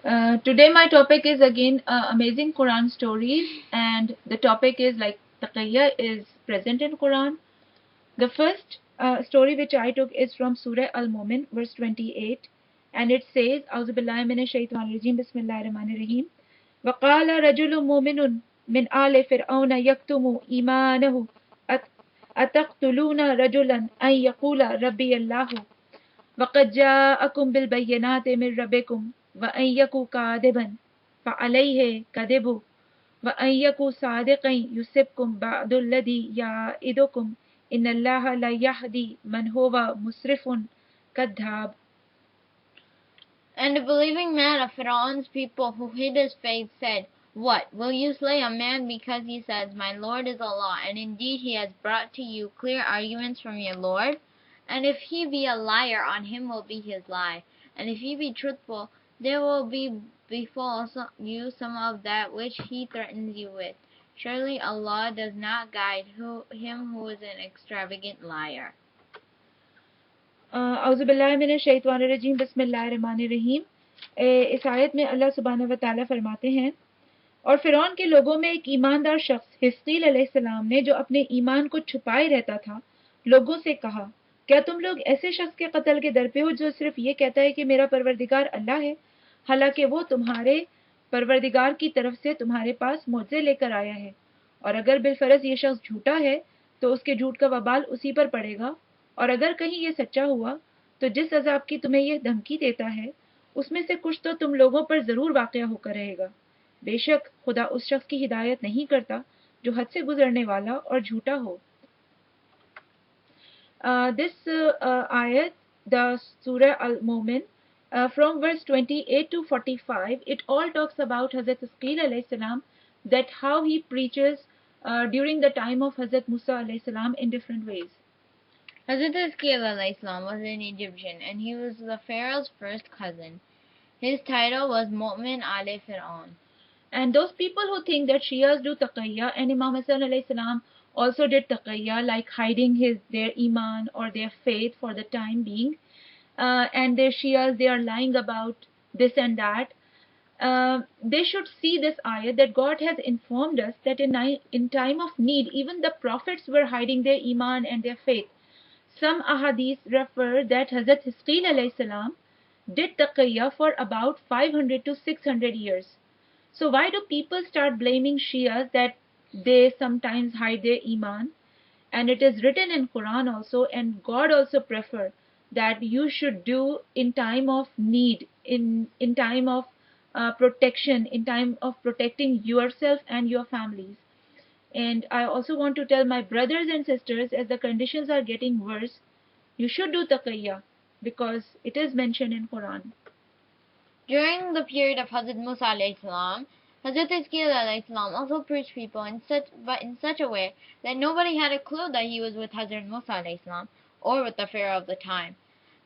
Today my topic is again amazing Quran stories, and the topic is like Taqayya is present in Quran. The first story which I took is from Surah Al-Mu'min, verse 28, and it says, "A'udhu billahi minash shaitanir rajim, bismillahir rahmanir rahim. Wa qala rajulun mu'minun min ali fir'auna yaktumu imanahu ataqtuluna rajulan an yaqula rabbi Allahu وقد جاءكم بالبينات من ربكم وأن يكو كاذبا فعليه كذبه وأن يكو صادقا يصبكم بعد الذي يعدكم إن الله لا يهدي من هو مسرف كذاب." And the believing man of Pharaoh's people who hid his faith said, "What, will you slay a man because he says, 'My Lord is Allah,' and indeed he has brought to you clear arguments from your Lord? And if he be a liar, on him will be his lie, and if he be truthful, there will befall you some of that which he threatens you with. Surely Allah does not guide him who is an extravagant liar." औज़ु बिल्लाहि मिनश शैतानिर रजीम, बिस्मिल्लाहिर रहमानिर रहीम। इस आयत में अल्लाह सुब्हानहू व तआला फरमाते हैं, और फिरौन के लोगों में एक ईमानदार शख्स हिज़्क़ील अलैहिस्सलाम ने, जो अपने ईमान को छुपाए रहता था, लोगों से कहा, क्या तुम लोग ऐसे शख्स के कत्ल के दर पे हो जो सिर्फ ये कहता है कि मेरा परवरदिगार अल्लाह है, हालांकि वो तुम्हारे परवरदिगार की तरफ से तुम्हारे पास मुआज़े लेकर आया है? और अगर बिलफरज ये शख्स झूठा है तो उसके झूठ का वबाल उसी पर पड़ेगा, और अगर कहीं ये सच्चा हुआ तो जिस अजाब की तुम्हें यह धमकी देता है उसमें से कुछ तो तुम लोगों पर जरूर वाक़या होकर रहेगा। बेशक खुदा उस शख्स की हिदायत नहीं करता जो हद से गुजरने वाला और झूठा हो। This ayat, the Surah Al-Mu'min, from verse 28 to 45, it all talks about Hazrat Hizqueel Alahis Salam, that how he preaches during the time of Hazrat Musa Alahis Salam in different ways. Hazrat Hizqueel Alahis Salam was an Egyptian, and he was the Pharaoh's first cousin. His title was Mu'min Ali Fir'aun. And those people who think that Shias do Taqayya, and Imam Hassan Alayhi Salam also did Taqayya, like hiding their eeman or their faith for the time being, and their Shias, they are lying about this and that. They should see this ayat that God has informed us that in time of need, even the prophets were hiding their eeman and their faith. Some ahadith refer that Hazrat Hizqueel Alahis Salam did Taqayya for about 500 to 600 years. So why do people start blaming Shias that they sometimes hide their iman? And it is written in Quran also, and God also prefer that you should do in time of need, in time of protection, in time of protecting yourself and your families. And I also want to tell my brothers and sisters, as the conditions are getting worse, you should do Taqayya, because it is mentioned in Quran. During the period of Hazrat Musa alayhi salam, Hazrat Hizqueel alayhi salam also preached people in such a way that nobody had a clue that he was with Hazrat Musa alayhi salam or with the Pharaoh of the time.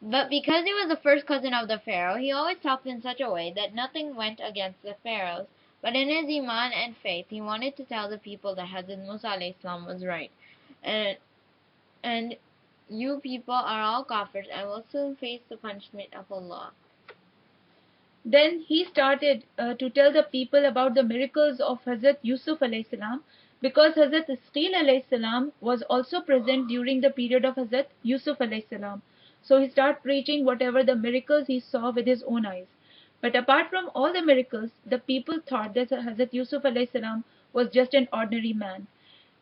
But because he was the first cousin of the Pharaoh, he always talked in such a way that nothing went against the Pharaohs. But in his iman and faith, he wanted to tell the people that Hazrat Musa alayhi salam was right. And you people are all kafirs and will soon face the punishment of Allah. Then he started to tell the people about the miracles of Hazrat Yusuf alayhi salam, because Hazrat Hizqueel alayhi salam was also present during the period of Hazrat Yusuf alayhi salam. So he started preaching whatever the miracles he saw with his own eyes. But apart from all the miracles, the people thought that Hazrat Yusuf alayhi salam was just an ordinary man.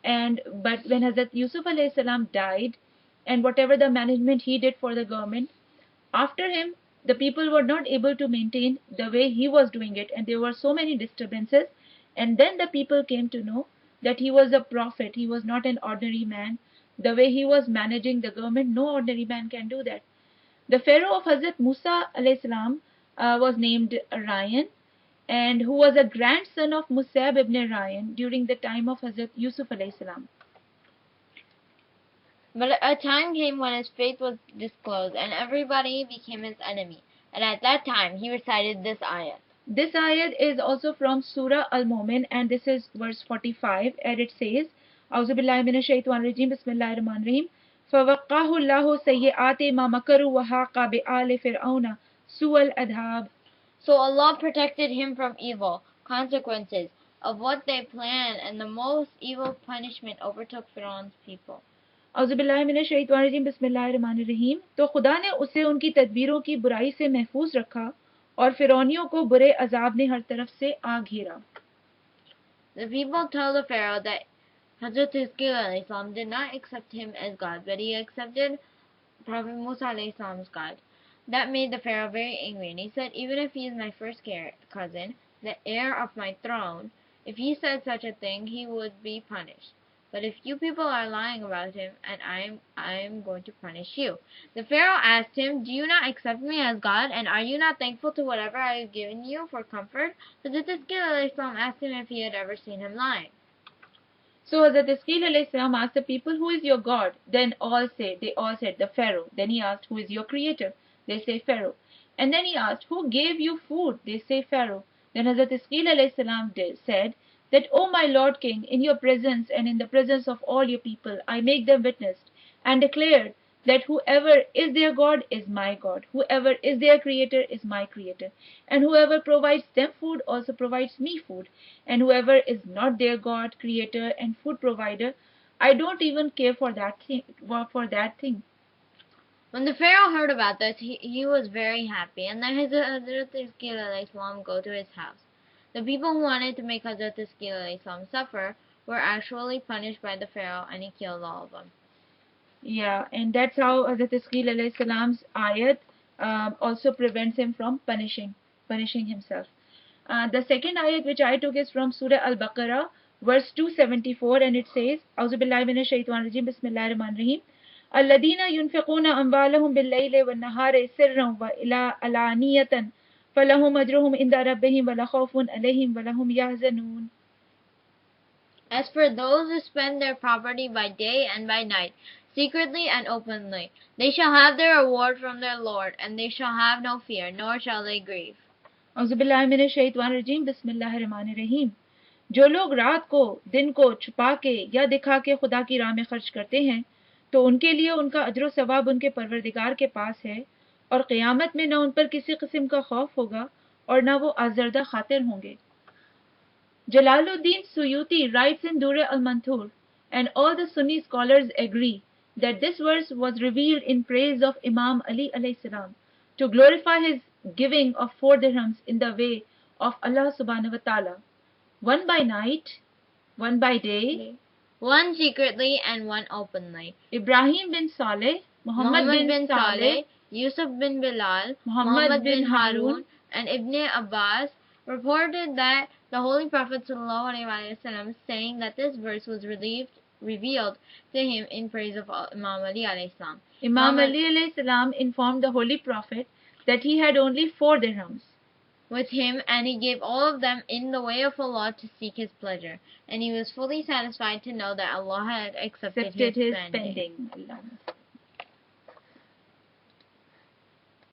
But when Hazrat Yusuf alayhi salam died, and whatever the management he did for the government, after him, the people were not able to maintain the way he was doing it, and there were so many disturbances. And then the people came to know that he was a prophet, he was not an ordinary man. The way he was managing the government, no ordinary man can do that. The Pharaoh of Hazrat Musa alayhi salam was named Ryan, and who was a grandson of Musab ibn Ryan during the time of Hazrat Yusuf alayhi salam. But a time came when his faith was disclosed, and everybody became his enemy. And at that time, he recited this ayat. This ayat is also from Surah Al-Mu'min, and this is verse 45, and it says, "A'udhu billahi minash shaitanir rajim, bismillahir rahmanir rahim. فَوَقَّاهُ اللَّهُ سَيِّئَاتِ مَا مَكَرُوا وَحَاقَ بِآلِ فِرْعَوْنَ سُوءَ الْعَذَابِ." So Allah protected him from evil consequences of what they planned, and the most evil punishment overtook Pharaoh's people. औज़ुबिल्लाहिमिनश्शैतानिर्रजीम बिस्मिल्लाहिर्रहमानिर्रहीम। तो खुदा ने उसे उनकी तदबीरों की बुराई से महफूज रखा और फिरौनियों को बुरे अजाब ने हर तरफ से आ घेरा। The people told the Pharaoh that Hazrat Hizqueel Alahis Salam did not accept him as God, but he accepted Prophet Musa Alahis Salam's God. That made the Pharaoh very angry, and he said, even if he is my first cousin, the heir of my throne, if he said such a thing, he would be punished. But if you people are lying about him, and I am going to punish you. The Pharaoh asked him, do you not accept me as God, and are you not thankful to whatever I have given you for comfort? Hazrat Hizqueel Alahis Salam asked him if he had ever seen him lying. So Hazrat Hizqueel Alahis Salam asked the people, who is your God? They all said, the Pharaoh. Then he asked, who is your creator? They say, Pharaoh. And then he asked, who gave you food? They say, Pharaoh. Then Hazrat Hizqueel Alahis Salam said, that, O my Lord King, in your presence and in the presence of all your people, I make them witness and declare that whoever is their God is my God, whoever is their creator is my creator, and whoever provides them food also provides me food, and whoever is not their God, creator, and food provider, I don't even care for that thing. When the Pharaoh heard about this, he was very happy, and then Hazrat Hizqueel Alahis Salam go to his house. The people who wanted to make Hazrat Hizqueel Alahis Salam suffer were actually punished by the Pharaoh, and he killed all of them. Yeah, and that's how Hazrat Hizqueel Alahis Salam's ayat also prevents him from punishing himself. The second ayat which I took is from Surah Al-Baqarah, verse 274, and it says, Auzubillahi minash shaitanir rajim, bismillahir rahmanir rahim. Alladina yunfiquna amwalahum bil-layli wan-nahari sirran wa alaniyatan falahum ajruhum inda rabbihim wa la khawfun alayhim wa lahum yahzanun. As for those who spend their property by day and by night, secretly and openly, they shall have their reward from their Lord, and they shall have no fear, nor shall they grieve. औज़ुबिल्लाहि मिनश शैतानिर रजीम, बिस्मिल्लाहिर रहमानिर रहीम। जो लोग रात को दिन को छुपा के या दिखा के खुदा की राह में खर्च करते हैं, तो उनके लिए उनका अजर सवाब उनके परवरदिगार के पास है, और क़यामत में न उन पर किसी किस्म का खौफ होगा और न वो आज़रदा खातिर होंगे। Jalaluddin Suyuti writes in Durr al-Manthur, and all the Sunni scholars agree that this verse was revealed in praise of Imam Ali alayhi salam, to glorify his giving of 4 dirhams in the way of Allah subhanahu wa ta'ala, one by night, one by day, one secretly and one openly. Ibrahim bin Saleh, Muhammad bin Saleh, Yusuf bin Bilal, Muhammad bin Harun, and Ibn Abbas reported that the Holy Prophet ﷺ saying that this verse was revealed to him in praise of Imam Ali alayhi salam. Imam Ali alayhi salam informed the Holy Prophet that he had only 4 dirhams with him, and he gave all of them in the way of Allah to seek his pleasure, and he was fully satisfied to know that Allah had accepted his spending.